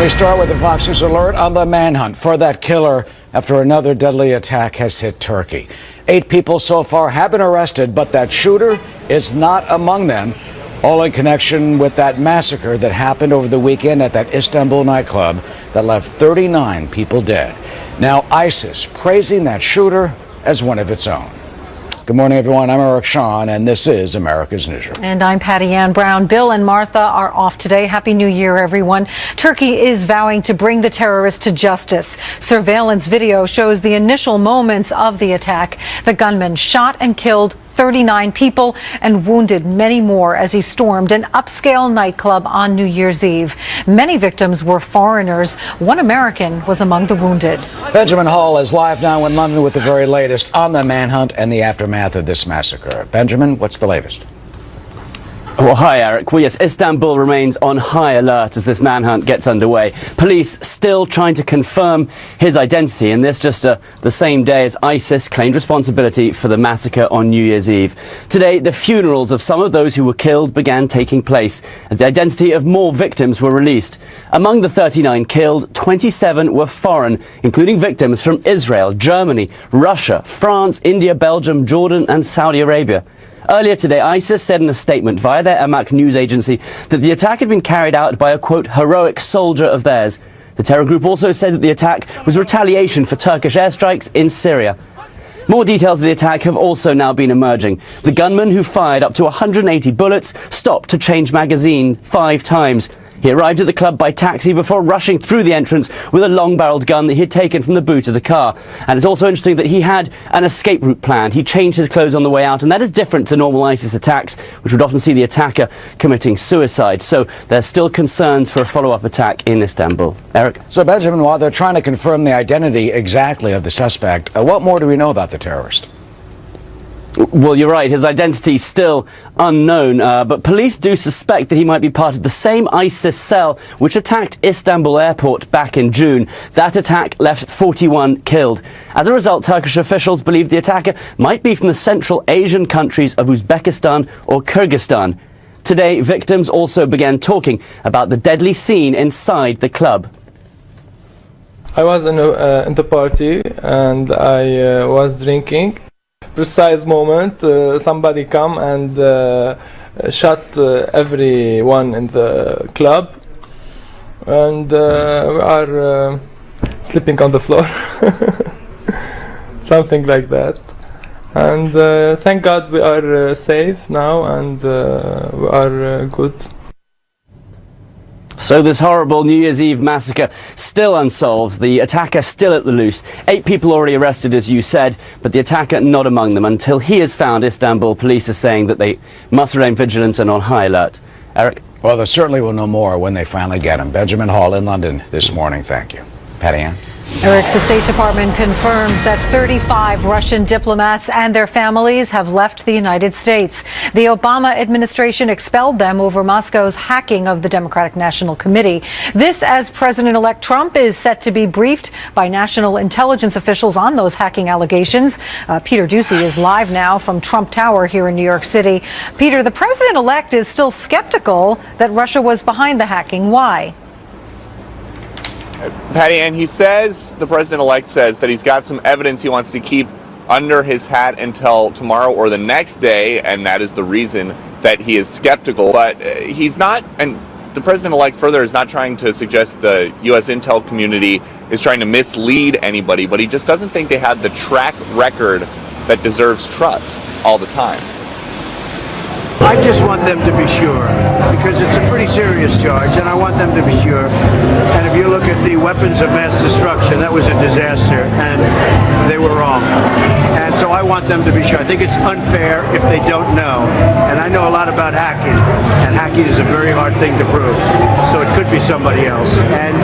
We start with the Fox News alert on the manhunt for that killer after another deadly attack has hit Turkey. 8 people so far have been arrested, but that shooter is not among them, all in connection with that massacre that happened over the weekend at that Istanbul nightclub that left 39 people dead. Now ISIS praising that shooter as one of its own. Good morning, everyone. I'm Eric Shawn, and this is America's Newsroom. And I'm Patty Ann Brown. Bill and Martha are off today. Happy New Year, everyone. Turkey is vowing to bring the terrorists to justice. Surveillance video shows the initial moments of the attack. The gunman shot and killed 39 people and wounded many more as he stormed an upscale nightclub on New Year's Eve. Many victims were foreigners. One American was among the wounded. Benjamin Hall is live now in London with the very latest on the manhunt and the aftermath of this massacre. Benjamin, what's the latest? Well, hi, Eric. Well, yes, Istanbul remains on high alert as this manhunt gets underway. Police still trying to confirm his identity, and this just the same day as ISIS claimed responsibility for the massacre on New Year's Eve. Today, the funerals of some of those who were killed began taking place as the identity of more victims were released. Among the 39 killed, 27 were foreign, including victims from Israel, Germany, Russia, France, India, Belgium, Jordan, and Saudi Arabia. Earlier today, ISIS said in a statement via their Amaq news agency that the attack had been carried out by a, quote, heroic soldier of theirs. The terror group also said that the attack was retaliation for Turkish airstrikes in Syria. More details of the attack have also now been emerging. The gunman who fired up to 180 bullets stopped to change magazine 5 times. He arrived at the club by taxi before rushing through the entrance with a long-barreled gun that he had taken from the boot of the car. And it's also interesting that he had an escape route planned. He changed his clothes on the way out, and that is different to normal ISIS attacks, which would often see the attacker committing suicide. So there's still concerns for a follow-up attack in Istanbul. Eric? So, Benjamin, while they're trying to confirm the identity exactly of the suspect, what more do we know about the terrorist? Well, you're right. His identity is still unknown, but police do suspect that he might be part of the same ISIS cell which attacked Istanbul airport back in June. That attack left 41 killed. As a result, Turkish officials believe the attacker might be from the Central Asian countries of Uzbekistan or Kyrgyzstan. Today, victims also began talking about the deadly scene inside the club. I was in the party and I was drinking. Precise moment, somebody come and shot everyone in the club, and we are sleeping on the floor, something like that. And thank God we are safe now, and we are good. So this horrible New Year's Eve massacre still unsolved, the attacker still at the loose. 8 people already arrested, as you said, but the attacker not among them. Until he is found, Istanbul police are saying that they must remain vigilant and on high alert. Eric? Well, they certainly will know more when they finally get him. Benjamin Hall in London this morning. Thank you. Patty Ann? Eric, the State Department confirms that 35 Russian diplomats and their families have left the United States. The Obama administration expelled them over Moscow's hacking of the Democratic National Committee. This as President-elect Trump is set to be briefed by national intelligence officials on those hacking allegations. Peter Ducey is live now from Trump Tower here in New York City. Peter, the president-elect is still skeptical that Russia was behind the hacking. Why? Patty Ann, the president-elect says that he's got some evidence he wants to keep under his hat until tomorrow or the next day, and that is the reason that he is skeptical. But he's not, and the president-elect further is not trying to suggest the U.S. intel community is trying to mislead anybody, but he just doesn't think they have the track record that deserves trust all the time. I just want them to be sure, because it's a pretty serious charge, and I want them to be sure. And if you look at the weapons of mass destruction, that was a disaster, and they were wrong. And so I want them to be sure. I think it's unfair if they don't know. And I know a lot about hacking, and hacking is a very hard thing to prove. So it could be somebody else. And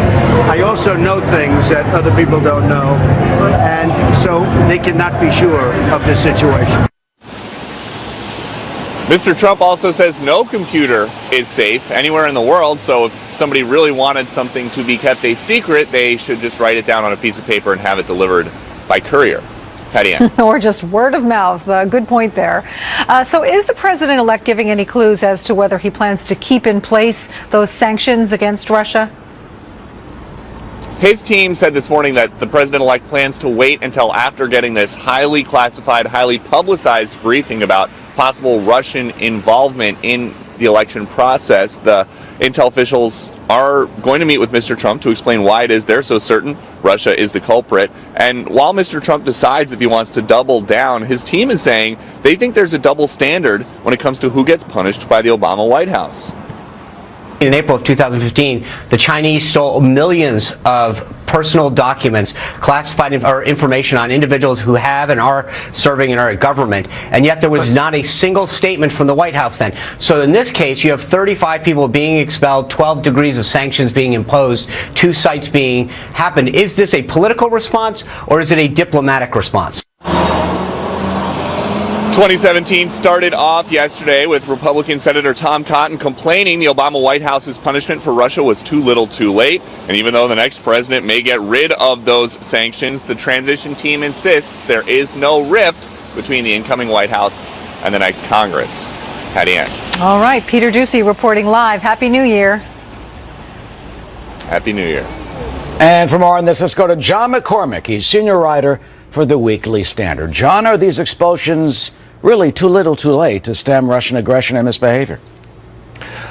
I also know things that other people don't know, and so they cannot be sure of this situation. Mr. Trump also says no computer is safe anywhere in the world, so if somebody really wanted something to be kept a secret, they should just write it down on a piece of paper and have it delivered by courier. Patty Ann. Or just word of mouth. Good point there. So is the president-elect giving any clues as to whether he plans to keep in place those sanctions against Russia? His team said this morning that the president-elect plans to wait until after getting this highly classified, highly publicized briefing about possible Russian involvement in the election process. The intel officials are going to meet with Mr. Trump to explain why it is they're so certain Russia is the culprit. And while Mr. Trump decides if he wants to double down, his team is saying they think there's a double standard when it comes to who gets punished by the Obama White House. In April of 2015, the Chinese stole millions of personal documents, classified information on individuals who have and are serving in our government, and yet there was not a single statement from the White House then. So in this case, you have 35 people being expelled, 12 degrees of sanctions being imposed, 2 sites being happened. Is this a political response or is it a diplomatic response? 2017 started off yesterday with Republican Senator Tom Cotton complaining the Obama White House's punishment for Russia was too little too late. And even though the next president may get rid of those sanctions, the transition team insists there is no rift between the incoming White House and the next Congress. Patty Ann. All right, Peter Ducey reporting live. Happy New Year. Happy New Year. And for more on this, let's go to John McCormick. He's senior writer for the Weekly Standard. John, are these expulsions really too little too late to stem Russian aggression and misbehavior?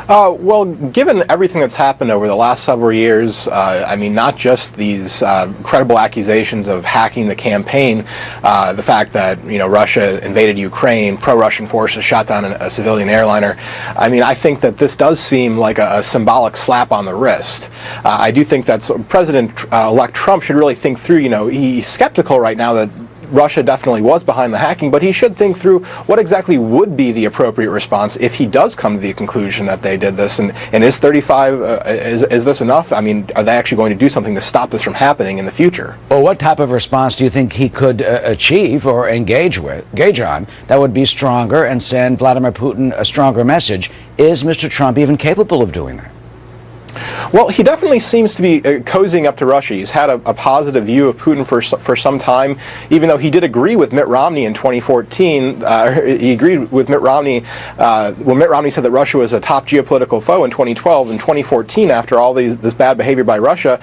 Well, given everything that's happened over the last several years, I mean, not just these credible accusations of hacking the campaign, the fact that, you know, Russia invaded Ukraine, pro-Russian forces shot down a civilian airliner. I mean, I think that this does seem like a symbolic slap on the wrist. I do think that President-elect Trump should really think through, you know, he's skeptical right now that Russia definitely was behind the hacking, but he should think through what exactly would be the appropriate response if he does come to the conclusion that they did this. And is 35, is this enough? I mean, are they actually going to do something to stop this from happening in the future? Well, what type of response do you think he could achieve or engage on that would be stronger and send Vladimir Putin a stronger message? Is Mr. Trump even capable of doing that? Well, he definitely seems to be cozying up to Russia. He's had a positive view of Putin for some time, even though he did agree with Mitt Romney in 2014. He agreed with Mitt Romney when Mitt Romney said that Russia was a top geopolitical foe in 2012. In 2014, after all this bad behavior by Russia,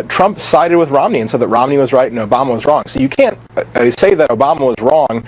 Trump sided with Romney and said that Romney was right and Obama was wrong. So you can't say that Obama was wrong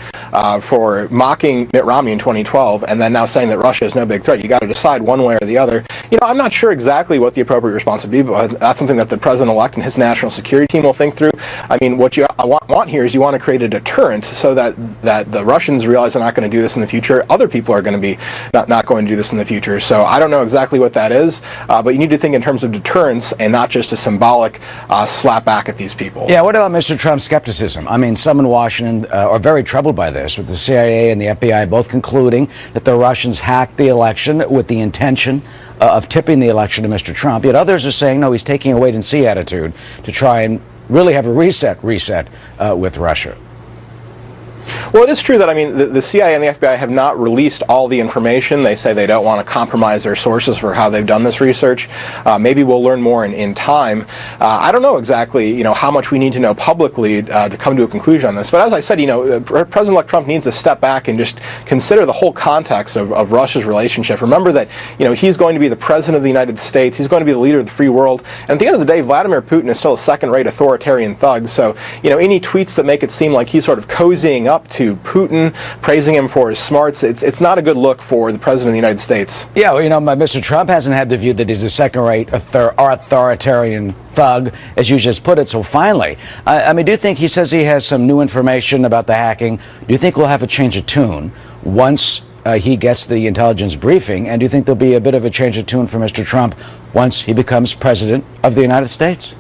for mocking Mitt Romney in 2012 and then now saying that Russia is no big threat. You got to decide one way or the other. You know, I'm not sure exactly what the appropriate response would be, but that's something that the president-elect and his national security team will think through. I mean, what you want here is you want to create a deterrent so that the Russians realize they're not going to do this in the future. Other people are going to be not going to do this in the future. So I don't know exactly what that is, but you need to think in terms of deterrence and not just a symbolic slap back at these people. Yeah, what about Mr. Trump's skepticism? I mean, some in Washington are very troubled by this, with the CIA and the FBI both concluding that the Russians hacked the election with the intention of tipping the election to Mr. Trump. Yet others are saying, no, he's taking a wait-and-see attitude to try and really have a reset with Russia. Well, it is true that, I mean, the CIA and the FBI have not released all the information. They say they don't want to compromise their sources for how they've done this research. Maybe we'll learn more in time. I don't know exactly, you know, how much we need to know publicly to come to a conclusion on this. But as I said, you know, President-elect Trump needs to step back and just consider the whole context of Russia's relationship. Remember that, you know, he's going to be the president of the United States. He's going to be the leader of the free world. And at the end of the day, Vladimir Putin is still a second-rate authoritarian thug. So, you know, any tweets that make it seem like he's sort of cozying up to Putin, praising him for his smarts, it's not a good look for the president of the United States. Yeah, well, you know, Mr. Trump hasn't had the view that he's a second-rate authoritarian thug, as you just put it. So finally, I mean, do you think he says he has some new information about the hacking? Do you think we'll have a change of tune once he gets the intelligence briefing? And do you think there'll be a bit of a change of tune for Mr. Trump once he becomes president of the United States?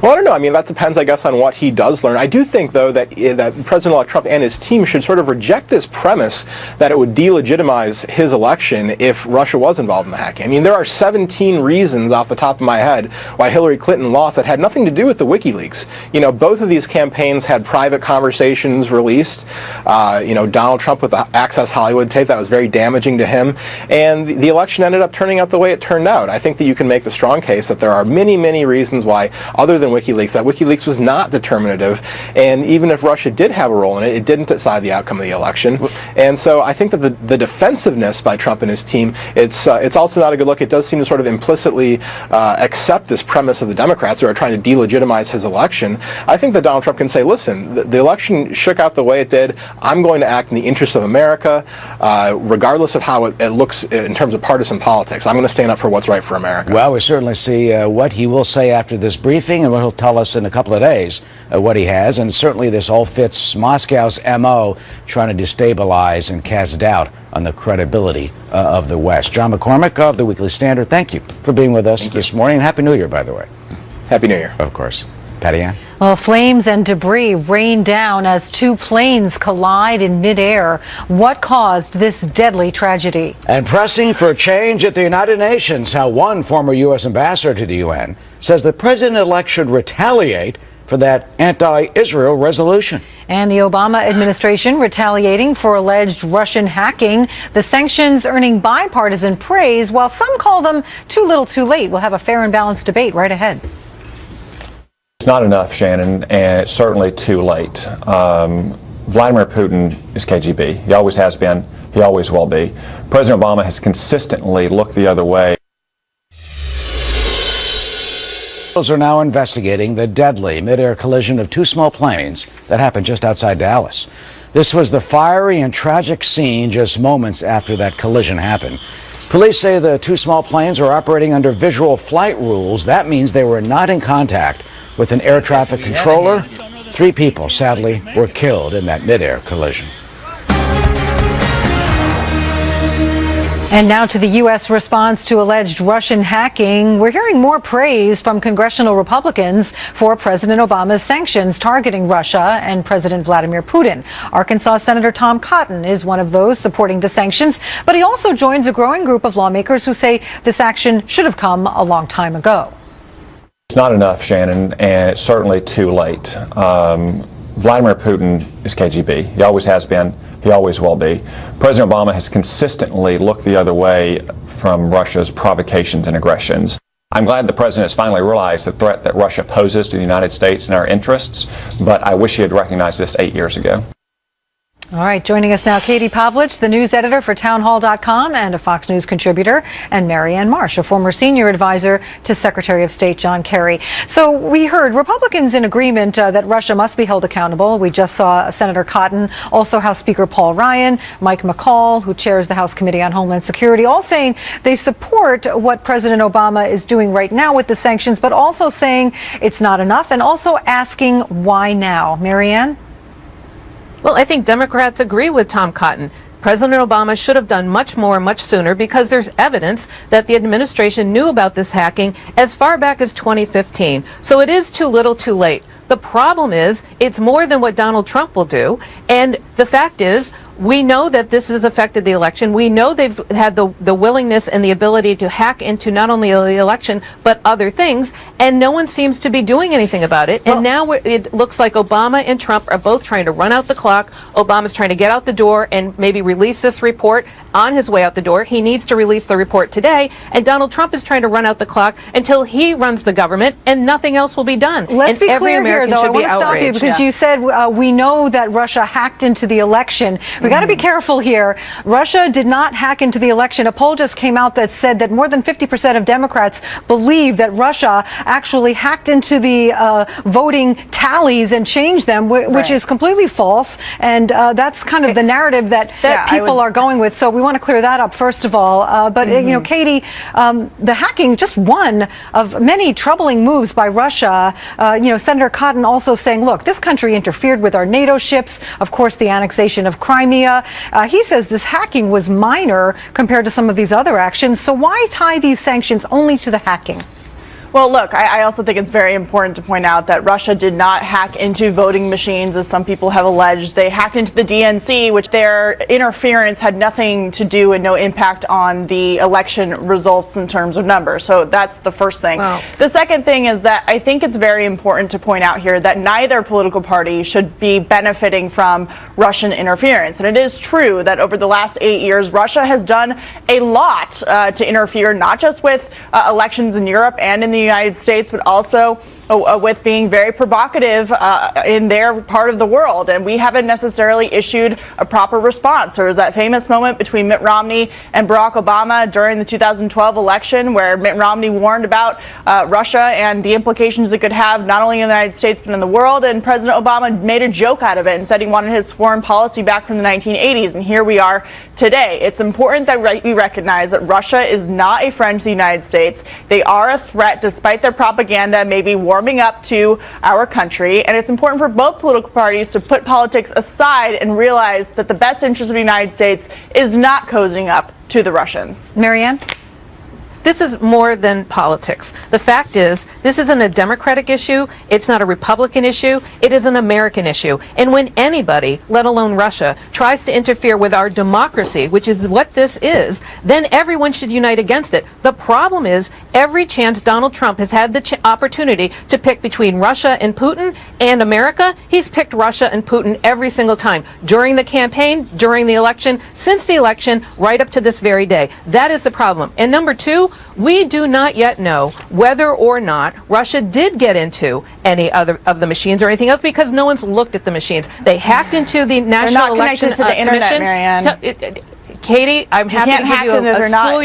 Well, I don't know. I mean, that depends, I guess, on what he does learn. I do think, though, that President-elect Trump and his team should sort of reject this premise that it would delegitimize his election if Russia was involved in the hacking. I mean, there are 17 reasons off the top of my head why Hillary Clinton lost that had nothing to do with the WikiLeaks. You know, both of these campaigns had private conversations released. You know, Donald Trump with the Access Hollywood tape, that was very damaging to him. And the election ended up turning out the way it turned out. I think that you can make the strong case that there are many, many reasons why, other other than WikiLeaks, that WikiLeaks was not determinative, and even if Russia did have a role in it, it didn't decide the outcome of the election. And so I think that the defensiveness by Trump and his team, it's also not a good look. It does seem to sort of implicitly accept this premise of the Democrats who are trying to delegitimize his election. I think that Donald Trump can say, listen, the election shook out the way it did. I'm going to act in the interest of America, regardless of how it looks in terms of partisan politics. I'm going to stand up for what's right for America. Well, we certainly see what he will say after this briefing, and what he'll tell us in a couple of days what he has. And certainly this all fits Moscow's MO, trying to destabilize and cast doubt on the credibility of the West. John McCormick of the Weekly Standard, thank you for being with us this morning. Happy New Year, by the way. Happy New Year. Of course. Patty Ann? Well, flames and debris rain down as two planes collide in midair. What caused this deadly tragedy? And pressing for change at the United Nations, how one former U.S. ambassador to the UN says the president-elect should retaliate for that anti-Israel resolution. And the Obama administration retaliating for alleged Russian hacking. The sanctions earning bipartisan praise, while some call them too little too late. We'll have a fair and balanced debate right ahead. It's not enough, Shannon, and it's certainly too late. Vladimir Putin is KGB. He always has been. He always will be. President Obama has consistently looked the other way. Officials are now investigating the deadly mid-air collision of two small planes that happened just outside Dallas. This was the fiery and tragic scene just moments after that collision happened. Police say the two small planes are operating under visual flight rules. That means they were not in contact with an air traffic controller. 3 people, sadly, were killed in that mid-air collision. And now to the U.S. response to alleged Russian hacking. We're hearing more praise from congressional Republicans for President Obama's sanctions targeting Russia and President Vladimir Putin. Arkansas Senator Tom Cotton is one of those supporting the sanctions, but he also joins a growing group of lawmakers who say this action should have come a long time ago. It's not enough, Shannon, and it's certainly too late. Vladimir Putin is KGB. He always has been. He always will be. President Obama has consistently looked the other way from Russia's provocations and aggressions. I'm glad the president has finally realized the threat that Russia poses to the United States and our interests, but I wish he had recognized this 8 years ago. All right, joining us now, Katie Pavlich, the news editor for townhall.com and a Fox News contributor, and Marianne Marsh, a former senior advisor to Secretary of State John Kerry. So we heard Republicans in agreement that Russia must be held accountable. We just saw Senator Cotton, also House Speaker Paul Ryan, Mike McCall, who chairs the House Committee on Homeland Security, all saying they support what President Obama is doing right now with the sanctions, but also saying it's not enough and also asking why now. Marianne? Well, I think Democrats agree with Tom Cotton. President Obama should have done much more, much sooner, because there's evidence that the administration knew about this hacking as far back as 2015. So it is too little too late. The problem is it's more than what Donald Trump will do. And the fact is, we know that this has affected the election. We know they've had the willingness and the ability to hack into not only the election, but other things. And no one seems to be doing anything about it. And now it looks like Obama and Trump are both trying to run out the clock. Obama's trying to get out the door and maybe release this report on his way out the door. He needs to release the report today. And Donald Trump is trying to run out the clock until he runs the government and nothing else will be done. Let's be clear here, though. I want to stop you because you said we know that Russia hacked into the election. We got to be careful here. Russia did not hack into the election. A poll just came out that said that more than 50% of Democrats believe that Russia actually hacked into the voting tallies and changed them, which is completely false. And that's kind of the narrative that people are going with. So we want to clear that up, first of all. But, you know, Katie, the hacking, just one of many troubling moves by Russia. You know, Senator Cotton also saying, look, this country interfered with our NATO ships. Of course, the annexation of Crimea. He says this hacking was minor compared to some of these other actions. So why tie these sanctions only to the hacking? Well, look, I also think it's very important to point out that Russia did not hack into voting machines, as some people have alleged. They hacked into the DNC, which their interference had nothing to do and no impact on the election results in terms of numbers. So that's the first thing. Wow. The second thing is that I think it's very important to point out here that neither political party should be benefiting from Russian interference. And it is true that over the last 8 years, Russia has done a lot to interfere, not just with elections in Europe and in the United States, but also with being very provocative in their part of the world. And we haven't necessarily issued a proper response. There was that famous moment between Mitt Romney and Barack Obama during the 2012 election where Mitt Romney warned about Russia and the implications it could have not only in the United States but in the world. And President Obama made a joke out of it and said he wanted his foreign policy back from the 1980s. And here we are today. It's important that we recognize that Russia is not a friend to the United States. They are a threat despite their propaganda maybe warming up to our country. And it's important for both political parties to put politics aside and realize that the best interest of the United States is not cozying up to the Russians. Marianne? This is more than politics. The fact is, this isn't a Democratic issue. It's not a Republican issue. It is an American issue. And when anybody, let alone Russia, tries to interfere with our democracy, which is what this is, then everyone should unite against it. The problem is, every chance Donald Trump has had the opportunity to pick between Russia and Putin and America, he's picked Russia and Putin every single time. During the campaign, during the election, since the election, right up to this very day. That is the problem. And number two, we do not yet know whether or not Russia did get into any other of the machines or anything else because no one's looked at the machines. They hacked into the National Election to the internet, Commission. Marianne. Katie, I'm happy to give you a school.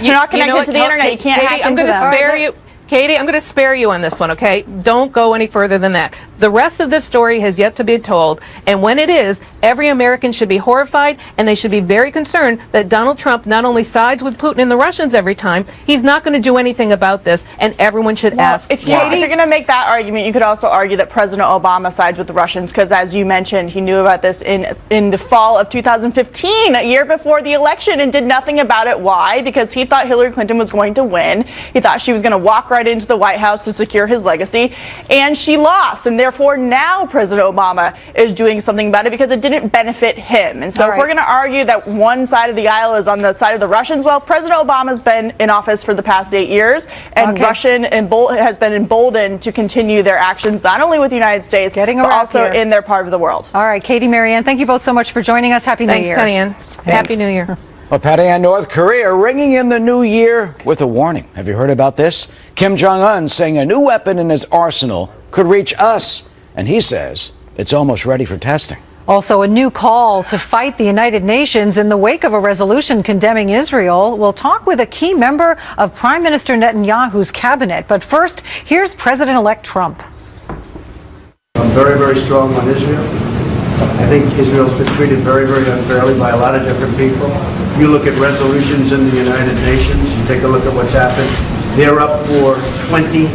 You're not connected to the internet. You can't hack into them. I'm going to spare you. Katie, I'm going to spare you on this one, okay? Don't go any further than that. The rest of this story has yet to be told, and when it is, every American should be horrified, and they should be very concerned that Donald Trump not only sides with Putin and the Russians every time, he's not going to do anything about this, and everyone should ask if you're going to make that argument, you could also argue that President Obama sides with the Russians, because as you mentioned, he knew about this in the fall of 2015, a year before the election, and did nothing about it. Why? Because he thought Hillary Clinton was going to win. He thought she was going to walk right into the White House to secure his legacy, and she lost. And therefore, now President Obama is doing something about it because it didn't benefit him. And so if we're going to argue that one side of the aisle is on the side of the Russians, well, President Obama's been in office for the past 8 years, and Russian has been emboldened to continue their actions, not only with the United States, but also in their part of the world. All right, Katie, Marianne, thank you both so much for joining us. Happy New Year. Thanks, Marianne. Happy New Year. Well, Patty Ann, North Korea ringing in the new year with a warning. Have you heard about this? Kim Jong-un saying a new weapon in his arsenal could reach us. And he says it's almost ready for testing. Also, a new call to fight the United Nations in the wake of a resolution condemning Israel. We'll talk with a key member of Prime Minister Netanyahu's cabinet. But first, here's President-elect Trump. I'm very, very strong on Israel. I think Israel's been treated very, very unfairly by a lot of different people. You look at resolutions in the United Nations, you take a look at what's happened. They're up for 20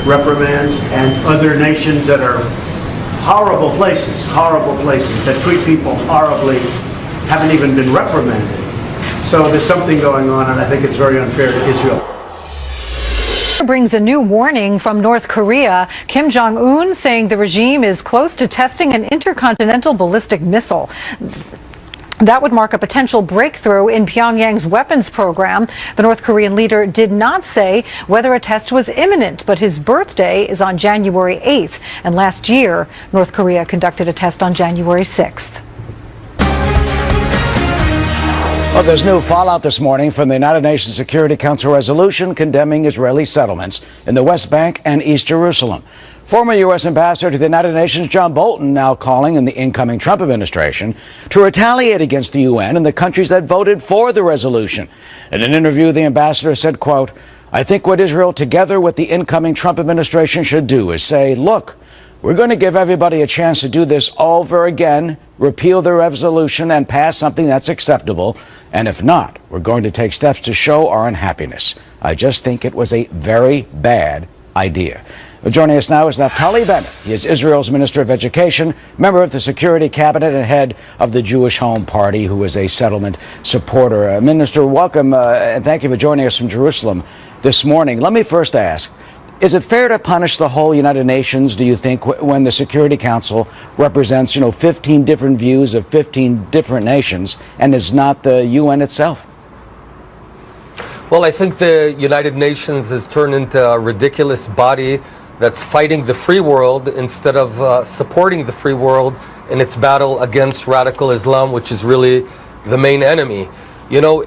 reprimands, and other nations that are horrible places that treat people horribly haven't even been reprimanded. So there's something going on, and I think it's very unfair to Israel. Brings a new warning from North Korea. Kim Jong-un saying the regime is close to testing an intercontinental ballistic missile. That would mark a potential breakthrough in Pyongyang's weapons program. The North Korean leader did not say whether a test was imminent, but his birthday is on January 8th. And last year, North Korea conducted a test on January 6th. Well, there's new fallout this morning from the United Nations Security Council resolution condemning Israeli settlements in the West Bank and East Jerusalem. Former U.S. Ambassador to the United Nations John Bolton now calling on the incoming Trump administration to retaliate against the UN and the countries that voted for the resolution. In an interview, the ambassador said, quote, "I think what Israel together with the incoming Trump administration should do is say, look, we're going to give everybody a chance to do this all over again, repeal the resolution and pass something that's acceptable. And if not, we're going to take steps to show our unhappiness. I just think it was a very bad idea." Joining us now is Naftali Bennett. He is Israel's Minister of Education, member of the Security Cabinet, and head of the Jewish Home Party, who is a settlement supporter. Minister, welcome, and thank you for joining us from Jerusalem this morning. Let me first ask, is it fair to punish the whole United Nations, do you think, when the Security Council represents, 15 different views of 15 different nations and is not the UN itself? Well, I think the United Nations has turned into a ridiculous body that's fighting the free world instead of supporting the free world in its battle against radical Islam, which is really the main enemy.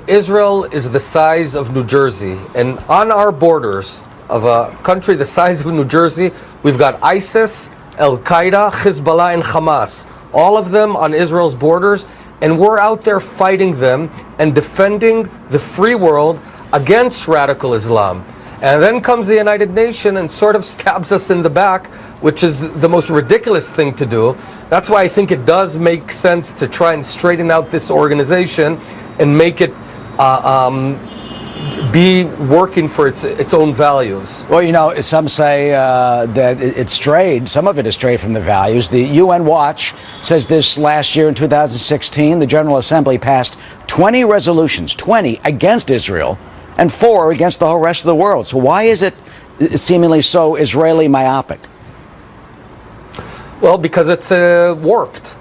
Israel is the size of New Jersey, and on our borders, of a country the size of New Jersey. We've got ISIS, Al-Qaeda, Hezbollah, and Hamas, all of them on Israel's borders, and we're out there fighting them and defending the free world against radical Islam. And then comes the United Nations and sort of stabs us in the back, which is the most ridiculous thing to do. That's why I think it does make sense to try and straighten out this organization and make it be working for its own values. Well, you know, some say that it strayed, some of it has strayed from the values. The UN Watch says this last year in 2016, the General Assembly passed 20 resolutions, 20 against Israel, and 4 against the whole rest of the world. So why is it seemingly so Israeli myopic? Well, because it's warped.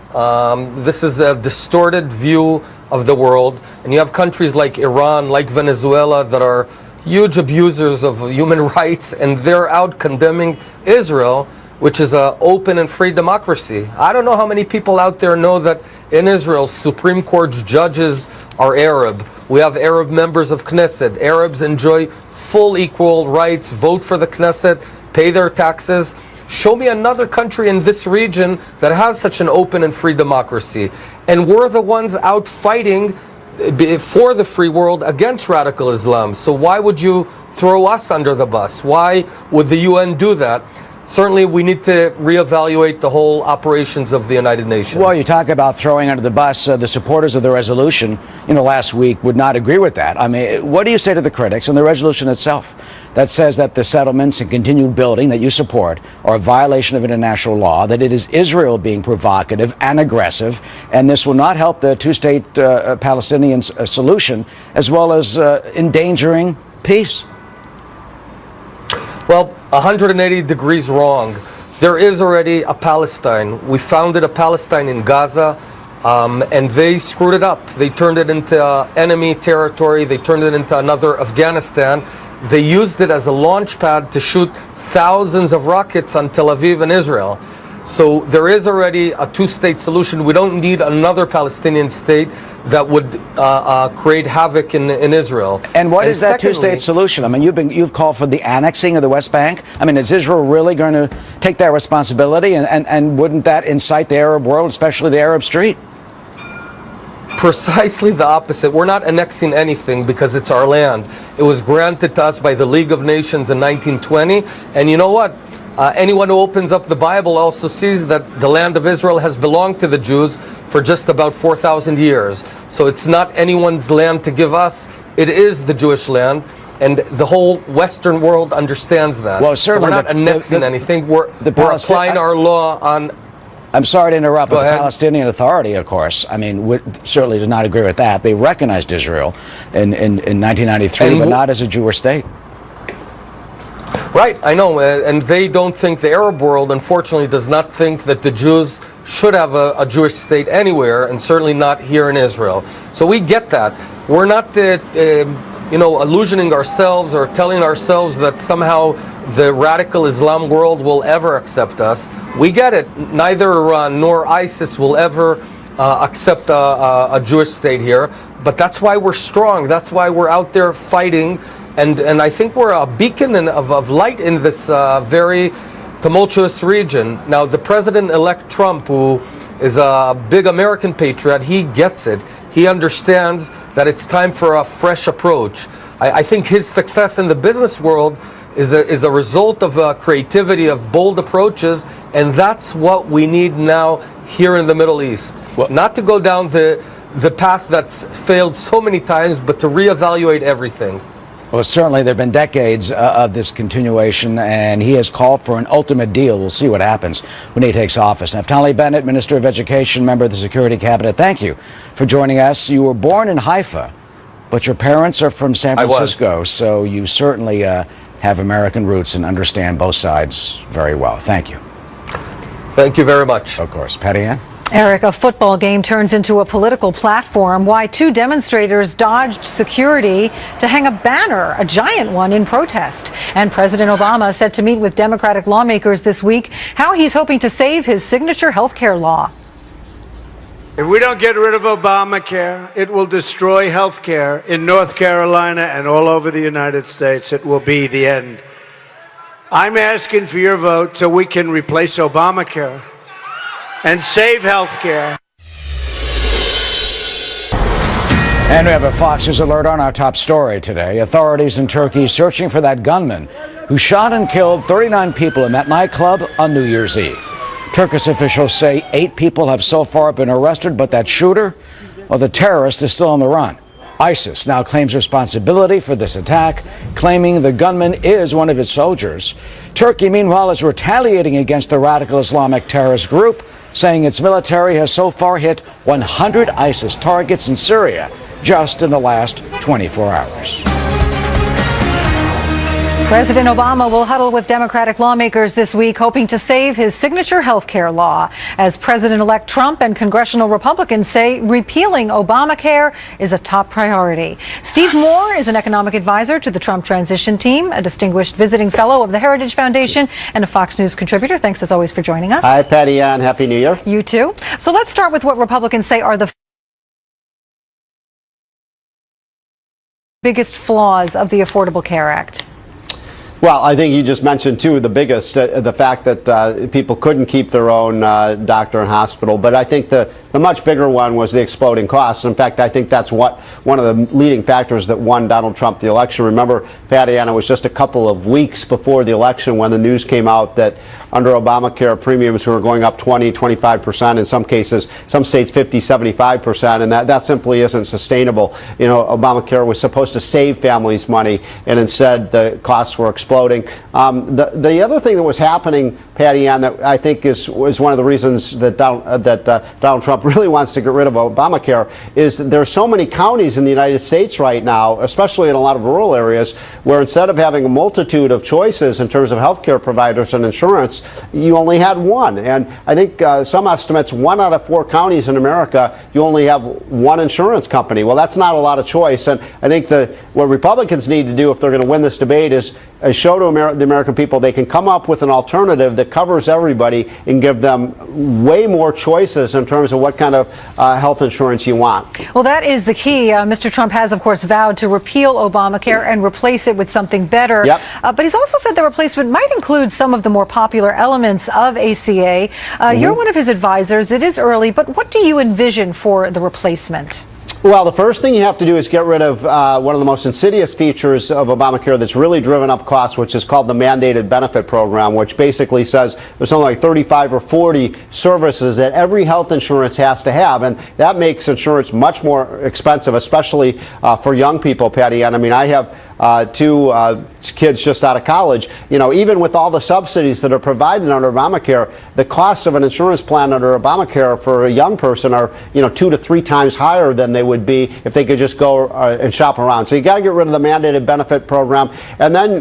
This is a distorted view of the world. And you have countries like Iran, like Venezuela, that are huge abusers of human rights, and they're out condemning Israel, which is an open and free democracy. I don't know how many people out there know that in Israel, Supreme Court judges are Arab. We have Arab members of Knesset. Arabs enjoy full equal rights, vote for the Knesset, pay their taxes. Show me another country in this region that has such an open and free democracy. And we're the ones out fighting for the free world against radical Islam. So why would you throw us under the bus? Why would the UN do that? Certainly, we need to reevaluate the whole operations of the United Nations. Well, you talk about throwing under the bus. The supporters of the resolution, last week would not agree with that. I mean, what do you say to the critics and the resolution itself that says that the settlements and continued building that you support are a violation of international law, that it is Israel being provocative and aggressive, and this will not help the two-state Palestinian solution, as well as endangering peace? Well, 180 degrees wrong. There is already a Palestine. We founded a Palestine in Gaza, and they screwed it up. They turned it into enemy territory. They turned it into another Afghanistan. They used it as a launch pad to shoot thousands of rockets on Tel Aviv and Israel. So there is already a two-state solution. We don't need another Palestinian state that would create havoc in Israel. And what is that two-state solution? I mean, you've called for the annexing of the West Bank. I mean, is Israel really going to take that responsibility? And wouldn't that incite the Arab world, especially the Arab street? Precisely the opposite. We're not annexing anything because it's our land. It was granted to us by the League of Nations in 1920. And you know what? Anyone who opens up the Bible also sees that the land of Israel has belonged to the Jews for just about 4,000 years. So it's not anyone's land to give us. It is the Jewish land. And the whole Western world understands that. Well, certainly so we're not annexing anything. We're applying our law on... I'm sorry to interrupt, but the Palestinian Authority, of course, I mean, certainly does not agree with that. They recognized Israel in 1993, but not as a Jewish state. Right, I know, and they don't think, the Arab world, unfortunately, does not think that the Jews should have a Jewish state anywhere, and certainly not here in Israel. So we get that. We're not, illusioning ourselves or telling ourselves that somehow the radical Islam world will ever accept us. We get it. Neither Iran nor ISIS will ever accept a Jewish state here. But that's why we're strong. That's why we're out there fighting. And I think we're a beacon of light in this very tumultuous region. Now, the President-elect Trump, who is a big American patriot, he gets it. He understands that it's time for a fresh approach. I think his success in the business world is a result of creativity, of bold approaches, and that's what we need now here in the Middle East. Not to go down the path that's failed so many times, but to reevaluate everything. Well, certainly there have been decades of this continuation, and he has called for an ultimate deal. We'll see what happens when he takes office. Naftali Bennett, Minister of Education, member of the Security Cabinet, thank you for joining us. You were born in Haifa, but your parents are from San Francisco, so you certainly have American roots and understand both sides very well. Thank you. Thank you very much. Of course. Patty Ann? Eric, a football game turns into a political platform. Why 2 demonstrators dodged security to hang a banner, a giant one, in protest. And President Obama set to meet with Democratic lawmakers this week, how he's hoping to save his signature health care law. If we don't get rid of Obamacare, it will destroy health care in North Carolina and all over the United States. It will be the end I'm asking for your vote so we can replace Obamacare and save health care. And we have a Fox News alert on our top story today. Authorities in Turkey searching for that gunman who shot and killed 39 people in that nightclub on New Year's Eve. Turkish officials say 8 people have so far been arrested, but that shooter, well, the terrorist, is still on the run. ISIS now claims responsibility for this attack, claiming the gunman is one of its soldiers. Turkey, meanwhile, is retaliating against the radical Islamic terrorist group, saying its military has so far hit 100 ISIS targets in Syria just in the last 24 hours. President Obama will huddle with Democratic lawmakers this week, hoping to save his signature health care law. As President-elect Trump and congressional Republicans say repealing Obamacare is a top priority. Steve Moore is an economic advisor to the Trump transition team, a distinguished visiting fellow of the Heritage Foundation, and a Fox News contributor. Thanks, as always, for joining us. Hi, Patty Ann. Happy New Year. You too. So let's start with what Republicans say are the biggest flaws of the Affordable Care Act. Well, I think you just mentioned, too, the biggest, the fact that people couldn't keep their own doctor and hospital. But I think the much bigger one was the exploding costs. In fact, I think that's one of the leading factors that won Donald Trump the election. Remember, Patty Ann, it was just a couple of weeks before the election when the news came out that under Obamacare, premiums were going up 20, 25%, in some cases, some states 50, 75%, and that simply isn't sustainable. You know, Obamacare was supposed to save families money, and instead the costs were exploding. The other thing that was happening, Patty Ann, that I think is one of the reasons that Donald Trump really wants to get rid of Obamacare is that there are so many counties in the United States right now, especially in a lot of rural areas, where instead of having a multitude of choices in terms of health care providers and insurance, you only had one. And I think some estimates, 1 out of 4 counties in America, you only have one insurance company. Well, that's not a lot of choice. And I think what Republicans need to do if they're going to win this debate is show to the American people they can come up with an alternative that covers everybody and give them way more choices in terms of what kind of health insurance you want. Well, that is the key. Mr. Trump has, of course, vowed to repeal Obamacare and replace it with something better. Yep. But he's also said the replacement might include some of the more popular elements of ACA. You're one of his advisors. It is early, but what do you envision for the replacement? Well, the first thing you have to do is get rid of one of the most insidious features of Obamacare that's really driven up costs, which is called the mandated benefit program, which basically says there's something like 35 or 40 services that every health insurance has to have, and that makes insurance much more expensive, especially for young people, Patty Ann. I mean, I have 2 kids just out of college. You know, even with all the subsidies that are provided under Obamacare, the costs of an insurance plan under Obamacare for a young person are, 2 to 3 times higher than they would be if they could just go and shop around. So you got to get rid of the mandated benefit program. And then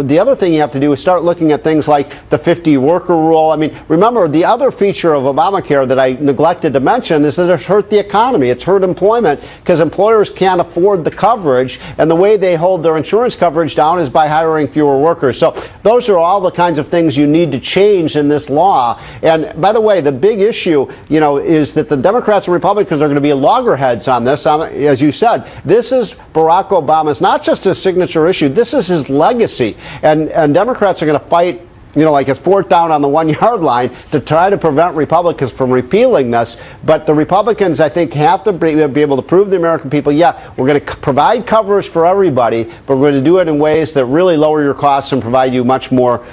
the other thing you have to do is start looking at things like the 50 worker rule. I mean, remember, the other feature of Obamacare that I neglected to mention is that it's hurt the economy. It's hurt employment because employers can't afford the coverage, and the way they hold their insurance coverage down is by hiring fewer workers. So those are all the kinds of things you need to change in this law. And by the way, the big issue, is that the Democrats and Republicans are going to be loggerheads on this. As you said, this is Barack Obama's, not just his signature issue, this is his legacy. And Democrats are going to fight, like it's 4th down on the 1-yard line to try to prevent Republicans from repealing this. But the Republicans, I think, have to be able to prove to the American people, yeah, we're going to provide coverage for everybody, but we're going to do it in ways that really lower your costs and provide you much more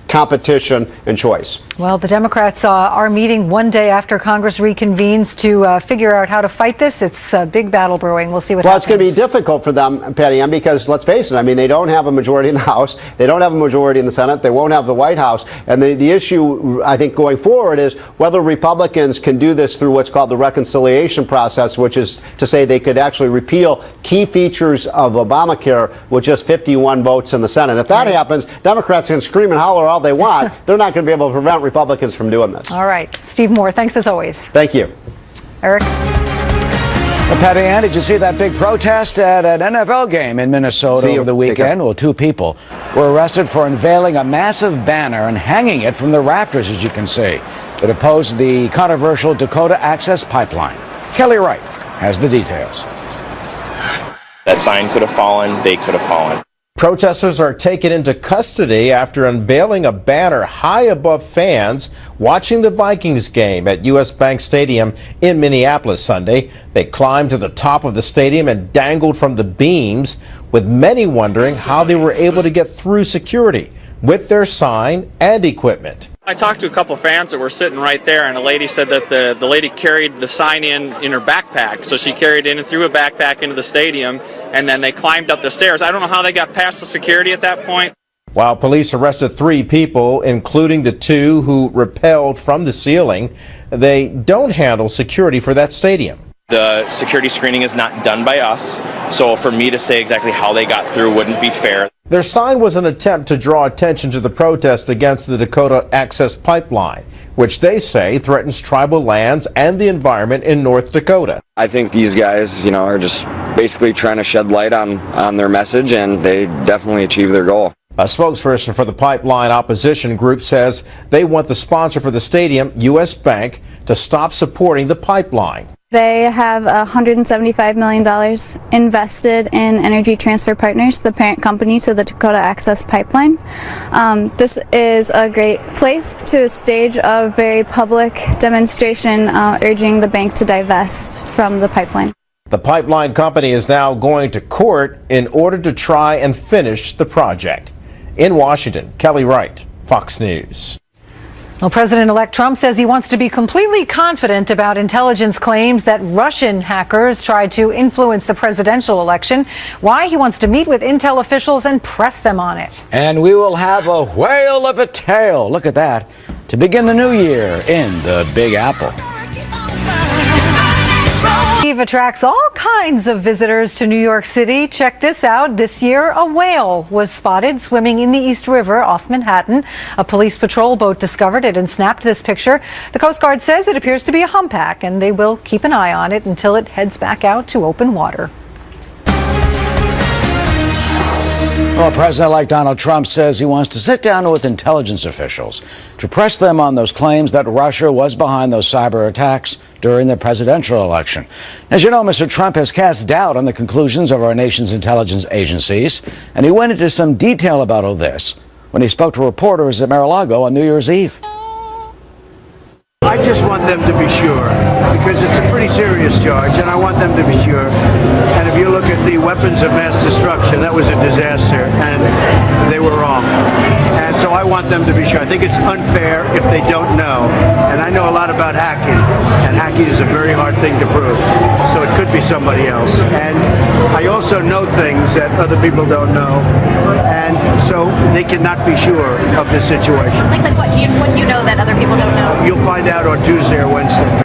competition and choice. Well, the Democrats are meeting one day after Congress reconvenes to figure out how to fight this. It's a big battle brewing. We'll see what happens. Well, it's going to be difficult for them, Patty Ann, because let's face it, I mean, they don't have a majority in the House. They don't have a majority in the Senate. They won't have the White House. And the issue, I think, going forward is whether Republicans can do this through what's called the reconciliation process, which is to say they could actually repeal key features of Obamacare with just 51 votes in the Senate. If that happens, Democrats can scream and holler all they want. They're not going to be able to prevent Republicans from doing this. All right. Steve Moore, thanks as always. Thank you. Eric? Well, Patty Ann, did you see that big protest at an NFL game in Minnesota over the weekend? Well, 2 people were arrested for unveiling a massive banner and hanging it from the rafters, as you can see. It opposed the controversial Dakota Access Pipeline. Kelly Wright has the details. That sign could have fallen. They could have fallen. Protesters are taken into custody after unveiling a banner high above fans watching the Vikings game at U.S. Bank Stadium in Minneapolis Sunday. They climbed to the top of the stadium and dangled from the beams, with many wondering how they were able to get through security with their sign and equipment. I talked to a couple of fans that were sitting right there, and a lady said that the lady carried the sign in her backpack. So she carried it in and threw a backpack into the stadium, and then they climbed up the stairs. I don't know how they got past the security at that point. While police arrested 3 people, including the 2 who rappelled from the ceiling, they don't handle security for that stadium. The security screening is not done by us, so for me to say exactly how they got through wouldn't be fair. Their sign was an attempt to draw attention to the protest against the Dakota Access Pipeline, which they say threatens tribal lands and the environment in North Dakota. I think these guys, are just basically trying to shed light on their message, and they definitely achieved their goal. A spokesperson for the pipeline opposition group says they want the sponsor for the stadium, U.S. Bank, to stop supporting the pipeline. They have $175 million invested in Energy Transfer Partners, the parent company to the Dakota Access Pipeline. This is a great place to stage a very public demonstration urging the bank to divest from the pipeline. The pipeline company is now going to court in order to try and finish the project. In Washington, Kelly Wright, Fox News. Well, President-elect Trump says he wants to be completely confident about intelligence claims that Russian hackers tried to influence the presidential election. Why he wants to meet with intel officials and press them on it. And we will have a whale of a tale. Look at that. To begin the new year in the Big Apple. Attracts all kinds of visitors to New York City. Check this out. This year, a whale was spotted swimming in the East River off Manhattan. A police patrol boat discovered it and snapped this picture. The Coast Guard says it appears to be a humpback, and they will keep an eye on it until it heads back out to open water. Well, President-elect Donald Trump says he wants to sit down with intelligence officials to press them on those claims that Russia was behind those cyber attacks during the presidential election. As you know, Mr. Trump has cast doubt on the conclusions of our nation's intelligence agencies, and he went into some detail about all this when he spoke to reporters at Mar-a-Lago on New Year's Eve. I just want them to be sure, because it's a pretty serious charge, and I want them to be sure. And if you look at the weapons of mass destruction, that was a disaster, and they were wrong. And so I want them to be sure. I think it's unfair if they don't know. And I know a lot about hacking, and hacking is a very hard thing to prove. So it could be somebody else. And I also know things that other people don't know, and so they cannot be sure of the situation. Like what do you know that other people don't know? You'll find out on Tuesday or Wednesday.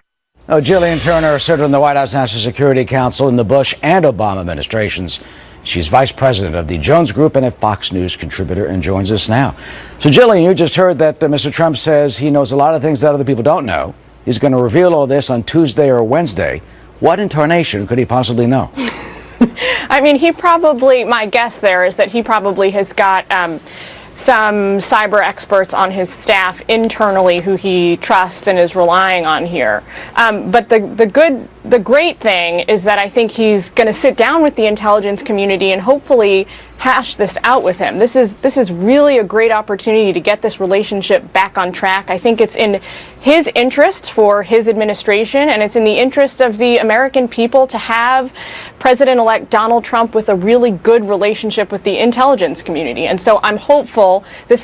Oh, Jillian Turner served on the White House National Security Council in the Bush and Obama administrations. She's vice president of the Jones Group and a Fox News contributor, and joins us now. So, Jillian, you just heard that Mr. Trump says he knows a lot of things that other people don't know. He's going to reveal all this on Tuesday or Wednesday. What in tarnation could he possibly know? I mean, my guess there is that he probably has got some cyber experts on his staff internally who he trusts and is relying on here. But the great thing is that I think he's going to sit down with the intelligence community and hopefully hash this out with him. This is really a great opportunity to get this relationship back on track. I think it's in his interest for his administration, and it's in the interest of the American people to have President-elect Donald Trump with a really good relationship with the intelligence community. And so I'm hopeful this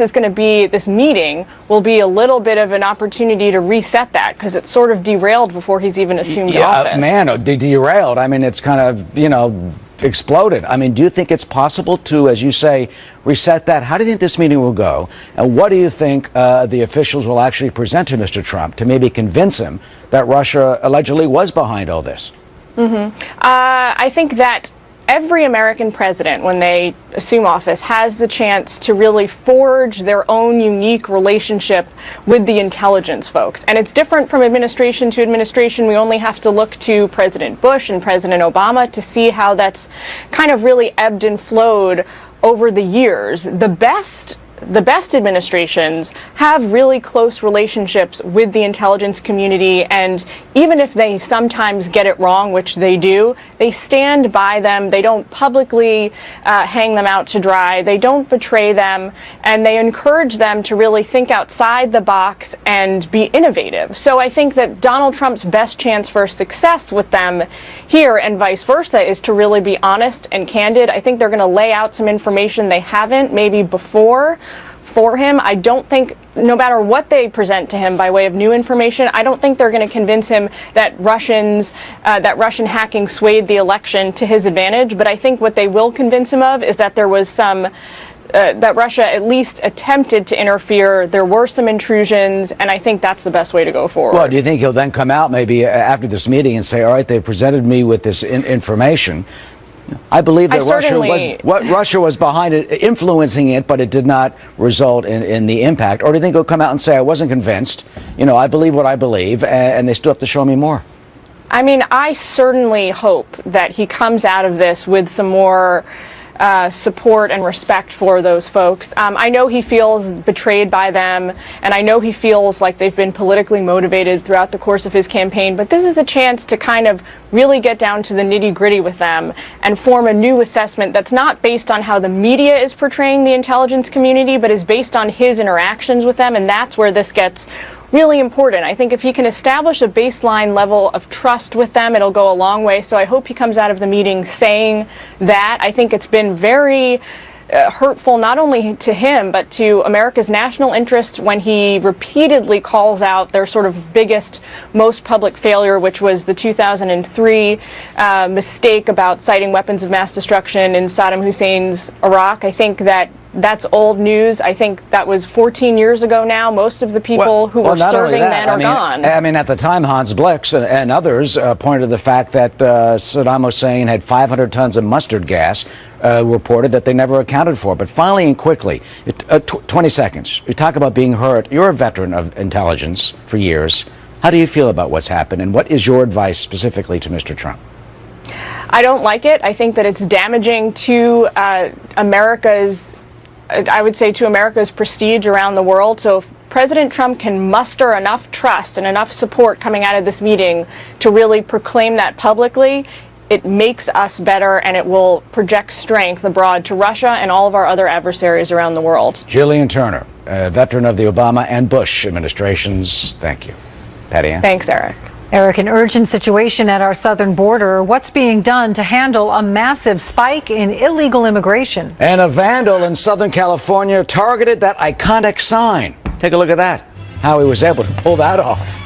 meeting will be a little bit of an opportunity to reset that, because it's sort of derailed before he's even assumed office. Man, derailed. I mean, it's kind of, exploded. I mean, do you think it's possible to, as you say, reset that? How do you think this meeting will go? And what do you think the officials will actually present to Mr. Trump to maybe convince him that Russia allegedly was behind all this? I think that every American president, when they assume office, has the chance to really forge their own unique relationship with the intelligence folks. And it's different from administration to administration. We only have to look to President Bush and President Obama to see how that's kind of really ebbed and flowed over the years. The best the best administrations have really close relationships with the intelligence community, and even if they sometimes get it wrong, which they do, they stand by them. They don't publicly hang them out to dry. They don't betray them, and they encourage them to really think outside the box and be innovative. So I think that Donald Trump's best chance for success with them here and vice versa is to really be honest and candid. I think they're going to lay out some information they haven't maybe before for him. I don't think, no matter what they present to him by way of new information, I don't think they're going to convince him that Russian hacking swayed the election to his advantage. But I think what they will convince him of is that there was some that Russia at least attempted to interfere. There were some intrusions, and I think that's the best way to go forward. Well, do you think he'll then come out maybe after this meeting and say, all right, they presented me with this information. I believe that Russia was behind it, influencing it, but it did not result in the impact. Or do you think he'll come out and say, I wasn't convinced, I believe what I believe, and they still have to show me more? I mean, I certainly hope that he comes out of this with some more support and respect for those folks. I know he feels betrayed by them, and I know he feels like they've been politically motivated throughout the course of his campaign, but this is a chance to kind of really get down to the nitty-gritty with them and form a new assessment that's not based on how the media is portraying the intelligence community, but is based on his interactions with them, and that's where this gets really important. I think if he can establish a baseline level of trust with them, it'll go a long way. So I hope he comes out of the meeting saying that. I think it's been very hurtful not only to him but to America's national interest when he repeatedly calls out their sort of biggest, most public failure, which was the 2003 mistake about citing weapons of mass destruction in Saddam Hussein's Iraq. I think that's old news. I think that was 14 years ago now. Most of the people who were serving then are gone. I mean, at the time, Hans Blix and others pointed to the fact that Saddam Hussein had 500 tons of mustard gas reported that they never accounted for. But finally and quickly, 20 seconds, you talk about being hurt. You're a veteran of intelligence for years. How do you feel about what's happened, and what is your advice specifically to Mr. Trump? I don't like it. I think that it's damaging to America's prestige around the world. So if President Trump can muster enough trust and enough support coming out of this meeting to really proclaim that publicly, it makes us better, and it will project strength abroad to Russia and all of our other adversaries around the world. Jillian Turner, a veteran of the Obama and Bush administrations. Thank you. Patty Ann. Thanks, Eric. Eric, an urgent situation at our southern border. What's being done to handle a massive spike in illegal immigration? And a vandal in Southern California targeted that iconic sign. Take a look at that. How he was able to pull that off.